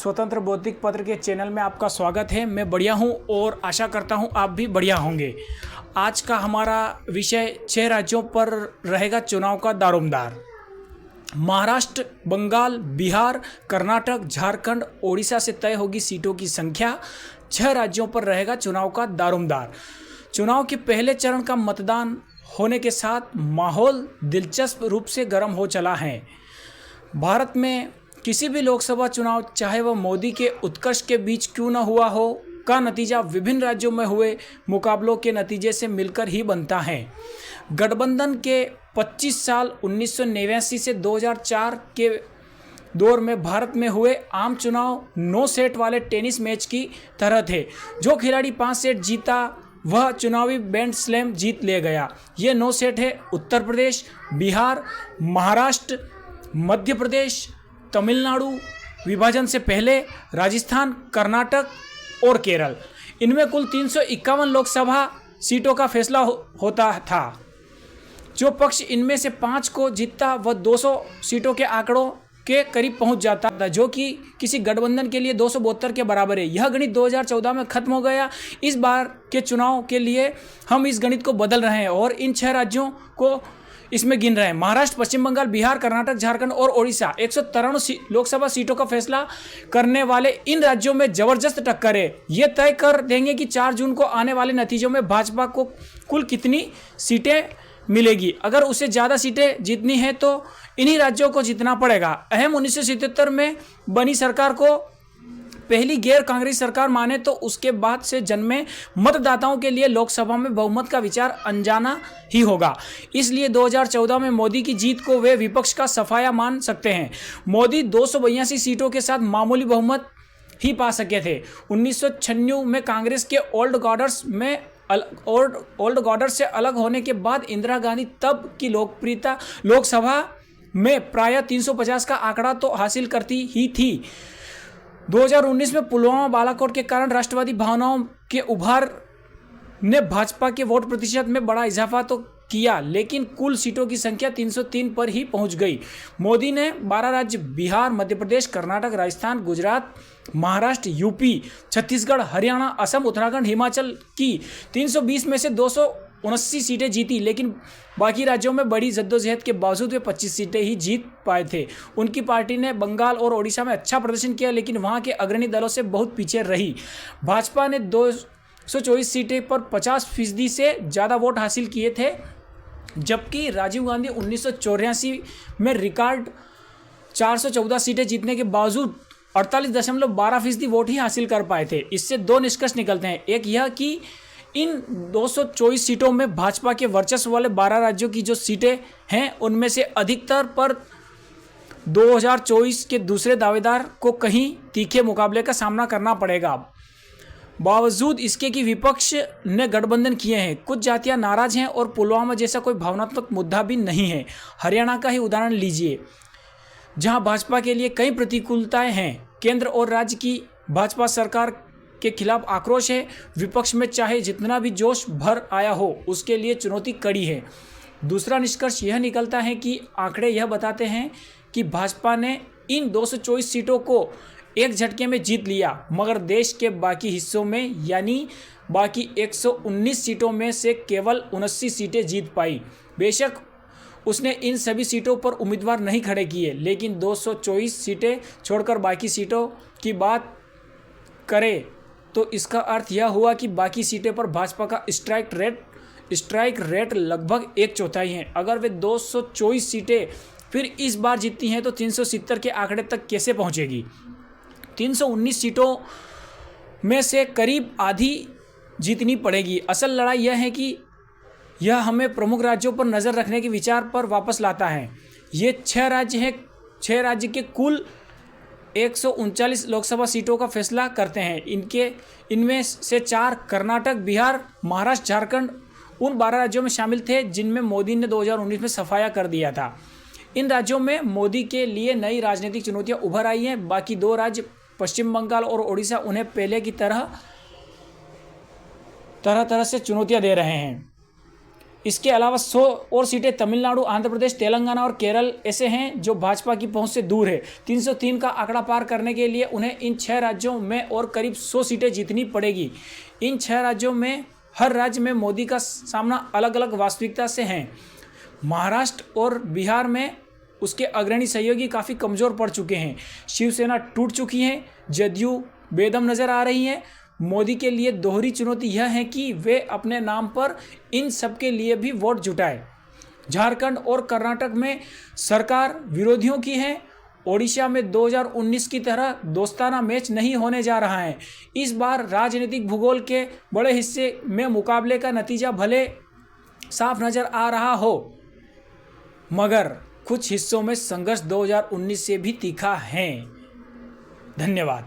स्वतंत्र बौद्धिक पत्र के चैनल में आपका स्वागत है। मैं बढ़िया हूं और आशा करता हूं आप भी बढ़िया होंगे। आज का हमारा विषय 6 राज्यों पर रहेगा चुनाव का दारोमदार। महाराष्ट्र, बंगाल, बिहार, कर्नाटक, झारखंड, ओडिशा से तय होगी सीटों की संख्या। 6 राज्यों पर रहेगा चुनाव का दारोमदार। चुनाव के पहले चरण का मतदान होने के साथ माहौल दिलचस्प रूप से गर्म हो चला है। भारत में किसी भी लोकसभा चुनाव, चाहे वह मोदी के उत्कर्ष के बीच क्यों न हुआ हो, का नतीजा विभिन्न राज्यों में हुए मुकाबलों के नतीजे से मिलकर ही बनता है। गठबंधन के 25 साल 1989 से 2004 के दौर में भारत में हुए आम चुनाव 9 सेट वाले टेनिस मैच की तरह थे। जो खिलाड़ी 5 सेट जीता वह चुनावी ग्रैंड स्लैम जीत ले गया। ये 9 सेट है उत्तर प्रदेश, बिहार, महाराष्ट्र, मध्य प्रदेश, तमिलनाडु, विभाजन से पहले राजस्थान, कर्नाटक और केरल। इनमें कुल 351 लोकसभा सीटों का फैसला होता था। जो पक्ष इनमें से 5 को जीतता वह 200 सीटों के आंकड़ों के करीब पहुंच जाता था, जो कि किसी गठबंधन के लिए 272 के बराबर है। यह गणित 2014 में खत्म हो गया। इस बार के चुनाव के लिए हम इस गणित को बदल रहे हैं और इन 6 राज्यों को इसमें गिन रहे हैं। महाराष्ट्र, पश्चिम बंगाल, बिहार, कर्नाटक, झारखंड और ओडिशा 193 लोकसभा सीटों का फैसला करने वाले इन राज्यों में जबरदस्त टक्कर है। ये तय कर देंगे कि 4 जून को आने वाले नतीजों में भाजपा को कुल कितनी सीटें मिलेगी। अगर उसे ज़्यादा सीटें जीतनी है तो इन्हीं राज्यों को जीतना पड़ेगा। अहम 1977 में बनी सरकार को पहली गैर कांग्रेस सरकार माने तो उसके बाद से जन्मे मतदाताओं के लिए लोकसभा में बहुमत का विचार अनजाना ही होगा। इसलिए 2014 में मोदी की जीत को वे विपक्ष का सफाया मान सकते हैं। मोदी 282 सीटों के साथ मामूली बहुमत ही पा सके थे। 1996 में कांग्रेस के ओल्ड गार्डर से अलग होने के बाद इंदिरा गांधी तब की लोकप्रियता लोकसभा में प्रायः 350 का आंकड़ा तो हासिल करती ही थी। 2019 में पुलवामा, बालाकोट के कारण राष्ट्रवादी भावनाओं के उभार ने भाजपा के वोट प्रतिशत में बड़ा इजाफा तो किया, लेकिन कुल सीटों की संख्या 303 पर ही पहुंच गई। मोदी ने 12 राज्य बिहार, मध्य प्रदेश, कर्नाटक, राजस्थान, गुजरात, महाराष्ट्र, यूपी, छत्तीसगढ़, हरियाणा, असम, उत्तराखंड, हिमाचल की 320 में से 279 सीटें जीती, लेकिन बाकी राज्यों में बड़ी जद्दोजहद के बावजूद वे 25 सीटें ही जीत पाए थे। उनकी पार्टी ने बंगाल और ओडिशा में अच्छा प्रदर्शन किया, लेकिन वहां के अग्रणी दलों से बहुत पीछे रही। भाजपा ने 224 सीटें पर 50% से ज़्यादा वोट हासिल किए थे, जबकि राजीव गांधी 1984 में रिकॉर्ड 414 सीटें जीतने के बावजूद 48.12% वोट ही हासिल कर पाए थे। इससे 2 निष्कर्ष निकलते हैं। एक यह कि इन 224 सीटों में भाजपा के वर्चस्व वाले 12 राज्यों की जो सीटें हैं उनमें से अधिकतर पर 2024 के दूसरे दावेदार को कहीं तीखे मुकाबले का सामना करना पड़ेगा। बावजूद इसके कि विपक्ष ने गठबंधन किए हैं, कुछ जातियां नाराज हैं और पुलवामा जैसा कोई भावनात्मक मुद्दा भी नहीं है। हरियाणा का ही उदाहरण लीजिए, जहां भाजपा के लिए कई प्रतिकूलताएं हैं। केंद्र और राज्य की भाजपा सरकार के खिलाफ आक्रोश है। विपक्ष में चाहे जितना भी जोश भर आया हो, उसके लिए चुनौती कड़ी है। दूसरा निष्कर्ष यह निकलता है कि आंकड़े यह बताते हैं कि भाजपा ने इन 224 सीटों को एक झटके में जीत लिया, मगर देश के बाकी हिस्सों में यानी बाकी 119 सीटों में से केवल 79 सीटें जीत पाई। बेशक उसने इन सभी सीटों पर उम्मीदवार नहीं खड़े किए, लेकिन 224 सीटें छोड़कर बाकी सीटों की बात करें तो इसका अर्थ यह हुआ कि बाकी सीटें पर भाजपा का स्ट्राइक रेट लगभग 1/4 है। अगर वे 224 सीटें फिर इस बार जीतती हैं तो 370 के आंकड़े तक कैसे पहुंचेगी। 319 सीटों में से करीब आधी जीतनी पड़ेगी। असल लड़ाई यह है कि यह हमें प्रमुख राज्यों पर नज़र रखने के विचार पर वापस लाता है। ये 6 राज्य हैं। 6 राज्य के कुल 139 लोकसभा सीटों का फैसला करते हैं। इनमें से 4 कर्नाटक, बिहार, महाराष्ट्र, झारखंड उन 12 राज्यों में शामिल थे जिनमें मोदी ने 2019 में सफाया कर दिया था। इन राज्यों में मोदी के लिए नई राजनीतिक चुनौतियां उभर आई हैं। बाकी 2 राज्य पश्चिम बंगाल और ओडिशा उन्हें पहले की तरह से चुनौतियां दे रहे हैं। इसके अलावा 100 और सीटें तमिलनाडु, आंध्र प्रदेश, तेलंगाना और केरल ऐसे हैं जो भाजपा की पहुंच से दूर है। 303 का आंकड़ा पार करने के लिए उन्हें इन 6 राज्यों में और करीब 100 सीटें जीतनी पड़ेगी। इन 6 राज्यों में हर राज्य में मोदी का सामना अलग अलग वास्तविकता से है। महाराष्ट्र और बिहार में उसके अग्रणी सहयोगी काफ़ी कमज़ोर पड़ चुके हैं। शिवसेना टूट चुकी है, जदयू बेदम नज़र आ रही है। मोदी के लिए दोहरी चुनौती यह है कि वे अपने नाम पर इन सब के लिए भी वोट जुटाए। झारखंड और कर्नाटक में सरकार विरोधियों की है। ओडिशा में 2019 की तरह दोस्ताना मैच नहीं होने जा रहा है। इस बार राजनीतिक भूगोल के बड़े हिस्से में मुकाबले का नतीजा भले साफ नज़र आ रहा हो, मगर कुछ हिस्सों में संघर्ष 2019 से भी तीखा है। धन्यवाद।